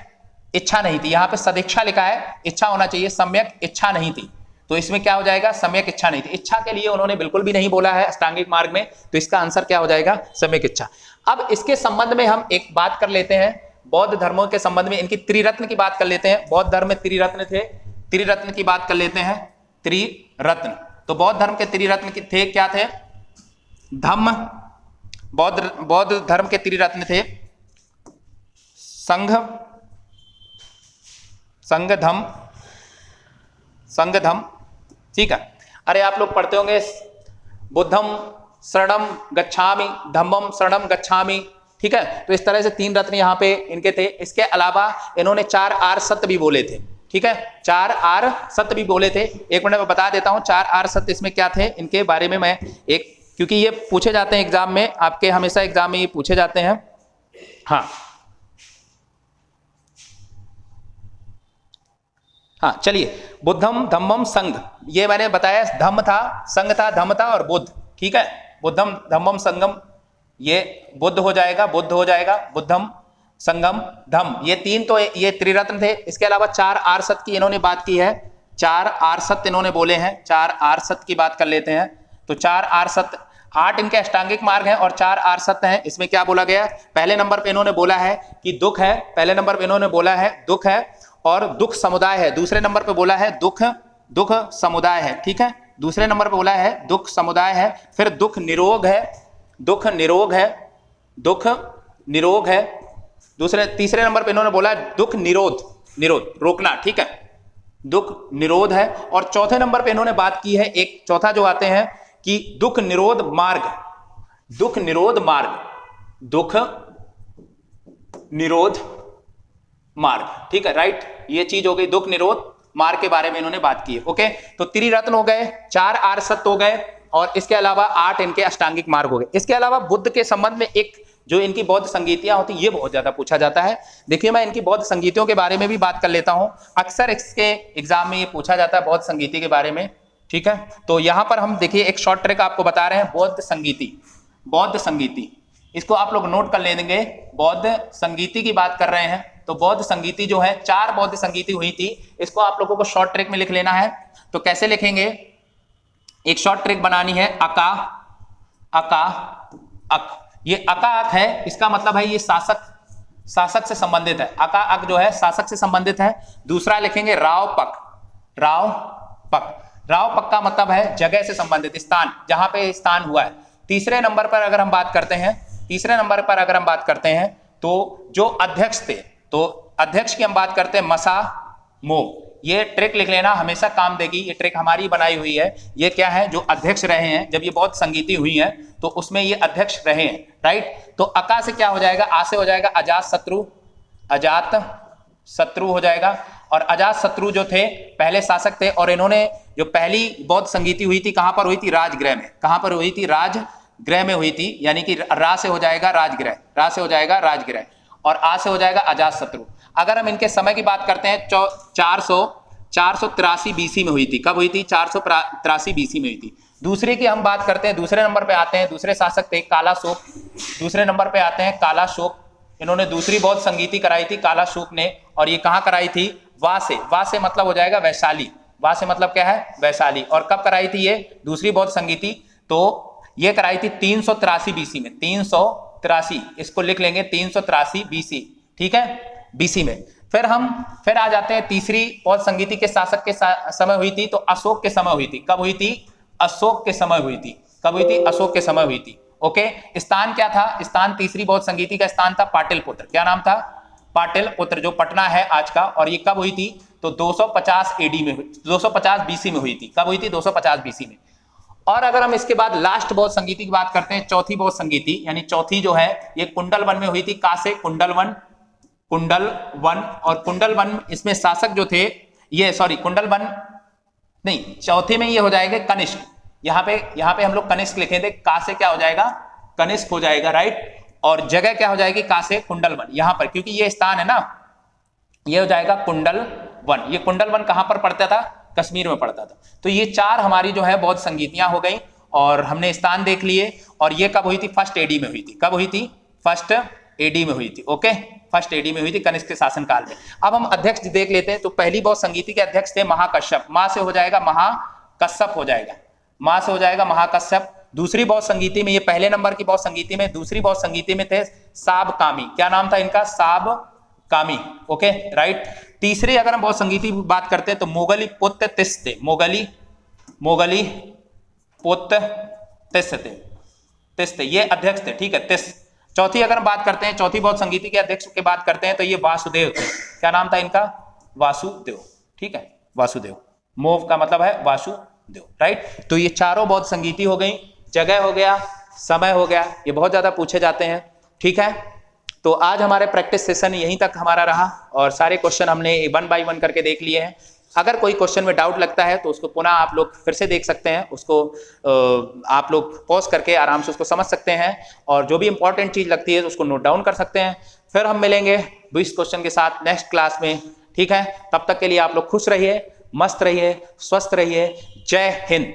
इच्छा नहीं थी। यहाँ पे सदिच्छा लिखा है, इच्छा होना चाहिए, सम्यक इच्छा नहीं थी। तो इसमें क्या हो जाएगा? सम्यक इच्छा नहीं थी। इच्छा के लिए उन्होंने बिल्कुल भी नहीं बोला है अष्टांगिक मार्ग में, तो इसका आंसर क्या हो जाएगा? सम्यक इच्छा। अब इसके संबंध में हम एक बात कर लेते हैं, बौद्ध धर्मों के संबंध में इनकी त्रिरत्न की बात कर लेते हैं। बौद्ध धर्म में त्रिरत्न थे, त्रिरत्न की बात कर लेते हैं। त्रिरत्न, तो बौद्ध धर्म के त्रिरत्न थे, क्या थे? धम्म, बौद्ध धर्म के त्रिरत्न थे संघ, संघ धम, ठीक है। अरे आप लोग पढ़ते होंगे बुद्धम शरणम गच्छामि, धम्मम शरणम गच्छामि, ठीक है। तो इस तरह से 3 रत्न यहाँ पे इनके थे। इसके अलावा इन्होंने 4 आर्य सत्य भी बोले थे, ठीक है, 4 आर्य सत्य भी बोले थे। एक मिनट में बता देता हूँ 4 आर्य सत्य इसमें क्या थे, इनके बारे में मैं एक, क्योंकि ये पूछे जाते हैं एग्जाम में, आपके हमेशा एग्जाम में ये पूछे जाते हैं। हाँ चलिए, बुद्धम धम्मम संघ, ये मैंने बताया, धम्म था, संघ था, धम्म था और बुद्ध, ठीक है। बुद्धम धम्मम संगम, ये बुद्ध हो जाएगा, बुद्ध हो जाएगा, बुद्धम संगम धम्म, ये 3 तो ये त्रिरत्न थे। इसके अलावा 4 आर्य सत्य की इन्होंने बात की है, 4 आर्य सत्य इन्होंने बोले हैं। 4 आर्य सत्य की बात कर लेते हैं। तो 4 आर्य सत्य, 8 इनके अष्टांगिक मार्ग हैं और 4 आर्य सत्य हैं। इसमें क्या बोला गया? पहले नंबर पे इन्होंने बोला है कि दुख है, पहले नंबर पे इन्होंने बोला है दुख है और दुख समुदाय है। दूसरे नंबर पे बोला है दुख समुदाय है, ठीक है। दूसरे नंबर पे बोला है दुख समुदाय है। फिर दुख निरोग है, दुख निरोग है, दुख निरोग है। तीसरे नंबर पे इन्होंने बोला दुख निरोध, निरोध रोकना, ठीक है, दुख निरोध है। और चौथे नंबर पे इन्होंने बात की है, एक चौथा जो आते हैं कि दुख निरोध मार्ग, दुख निरोध मार्ग, दुख निरोध मार्ग, ठीक है, राइट। ये चीज हो गई, दुख निरोध मार्ग के बारे में इन्होंने बात की है। ओके, तो त्रिरत्न हो गए, 4 आर्य सत्य हो गए और इसके अलावा 8 इनके अष्टांगिक मार्ग हो गए। इसके अलावा बुद्ध के संबंध में एक जो इनकी बौद्ध संगीतियां होती, ये बहुत ज्यादा पूछा जाता है। देखिए, मैं इनकी बौद्ध संगीतियों के बारे में भी बात कर लेता हूं, अक्सर इसके एग्जाम में ये पूछा जाता है बौद्ध संगीति के बारे में, ठीक है। तो यहां पर हम देखिए एक शॉर्ट ट्रिक आपको बता रहे हैं, बौद्ध संगीति, बौद्ध संगीति, इसको आप लोग नोट कर लेंगे। बौद्ध संगीति की बात कर रहे हैं, तो बौद्ध संगीति जो है, 4 बौद्ध संगीति हुई थी, इसको आप लोगों को शॉर्ट ट्रिक में लिख लेना है। तो कैसे लिखेंगे? एक शॉर्ट ट्रिक बनानी है, अका अका अक। ये अका अक है, इसका मतलब है ये शासक से संबंधित है। अका अक जो है शासक से संबंधित है। दूसरा लिखेंगे राव पक, राव पक, राव पक का मतलब है जगह से संबंधित, स्थान, जहां पे स्थान हुआ है। तीसरे नंबर पर अगर हम बात करते हैं, तीसरे नंबर पर अगर हम बात करते हैं तो जो अध्यक्ष थे, तो अध्यक्ष की हम बात करते हैं मसा मो। ये ट्रिक लिख लेना, हमेशा काम देगी। ये ट्रिक हमारी बनाई हुई है। ये क्या है? जो अध्यक्ष रहे हैं, जब ये बौद्ध संगीति हुई है तो उसमें ये अध्यक्ष रहे हैं, राइट। तो अका से क्या हो जाएगा? आ से हो जाएगा अजात शत्रु, अजात शत्रु हो जाएगा। और अजात शत्रु जो थे पहले शासक थे, और इन्होंने जो पहली बौद्ध संगीति हुई थी कहां पर हुई थी? राजगृह में। कहां पर हुई थी? राजगृह में हुई थी। यानी कि रा से हो जाएगा राजगृह, रा से हो जाएगा राजगृह और आ से हो जाएगा अजात शत्रु। अगर हम इनके समय की बात करते हैं, 483 बीसी में हुई थी। कब हुई थी? 483 बीसी में हुई थी। दूसरे की हम बात करते हैं, दूसरे नंबर पे आते हैं, दूसरे शासक थे कालाशोक। दूसरे नंबर पे आते हैं कालाशोक। इन्होंने दूसरी बौद्ध संगीति कराई थी कालाशोक ने, और ये कहां कराई थी? वा से। वा से मतलब हो जाएगा वैशाली। वा से मतलब क्या है? वैशाली। और कब कराई थी ये दूसरी बौद्ध संगीति? तो ये कराई थी 383 बीसी में। 383, इसको लिख लेंगे 383 बीसी, ठीक है, बीसी में। फिर आ जाते हैं तीसरी बौद्ध संगीति के शासक के समय हुई थी, तो अशोक के समय हुई थी। कब हुई थी? अशोक के समय हुई थी। कब हुई थी? अशोक के समय हुई थी। ओके, स्थान क्या था? स्थान तीसरी बौद्ध संगीति का स्थान था पाटलिपुत्र। क्या नाम था? पाटलिपुत्र, जो पटना है आज का। और ये कब हुई थी? तो 250 एडी में, 250 बीसी में हुई थी। कब हुई थी? 250 बीसी में। और अगर हम इसके बाद लास्ट बौद्ध संगीति की बात करते हैं, चौथी बौद्ध संगीति, यानी चौथी जो है ये कुंडलवन में हुई थी। कहां से? कुंडलवन, कुंडलवन। और कुंडलवन, इसमें शासक जो थे ये, सॉरी कुंडलवन नहीं, चौथे में ये हो जाएगा कनिष्क। यहाँ पे हम लोग कनिष्क लिखेंगे। का से क्या हो जाएगा? कनिष्क हो जाएगा, राइट। और जगह क्या हो जाएगी? का से कुंडलवन, यहां पर, क्योंकि ये स्थान है ना, ये हो जाएगा कुंडलवन। ये कुंडलवन कहां पर पड़ता था? कश्मीर में पड़ता था। तो ये 4 हमारी जो है बौद्ध संगीतियां हो गई, और हमने स्थान देख लिए। और ये कब हुई थी? फर्स्ट एडी में हुई थी। कब हुई थी? फर्स्ट एडी में हुई थी। ओके, फर्स्ट एडी में हुई थी कनिष्क के शासनकाल में। अब हम अध्यक्ष देख लेते हैं। तो पहली बौद्ध संगीति के अध्यक्ष थे महाकश्यप। मां से हो जाएगा महाकश्यप हो जाएगा, मां से हो जाएगा महाकश्यप। दूसरी बौद्ध संगीति में, ये पहले नंबर की बौद्ध संगीति में, दूसरी बौद्ध संगीति में थे साबकामी। क्या नाम था इनका? साबकामी। Okay, right. तीसरे अगर हम बहुत संगीती बात करते हैं तो मोगली पुत्र तिस्ते, मोगली पुत्र तिस्ते ये अध्यक्ष थे, ठीक है, तिस। चौथी अगर हम बात करते हैं, चौथी बहुत संगीती के अध्यक्ष की बात करते हैं तो ये वासुदेव थे। क्या नाम था इनका? वासुदेव, ठीक है, वासुदेव। मोव का मतलब है वासुदेव, राइट। तो ये चारों बहुत संगीती हो गई। जगह हो गया, समय हो गया, ये बहुत ज्यादा पूछे जाते हैं, ठीक है। तो आज हमारे प्रैक्टिस सेशन यहीं तक हमारा रहा और सारे क्वेश्चन हमने 1 बाय 1 करके देख लिए हैं। अगर कोई क्वेश्चन में डाउट लगता है तो उसको पुनः आप लोग फिर से देख सकते हैं, उसको आप लोग पॉज करके आराम से उसको समझ सकते हैं और जो भी इंपॉर्टेंट चीज लगती है तो उसको नोट डाउन कर सकते हैं। फिर हम मिलेंगे 20 क्वेश्चन के साथ नेक्स्ट क्लास में, ठीक है। तब तक के लिए आप लोग खुश रहिए, मस्त रहिए, स्वस्थ रहिए। जय हिंद।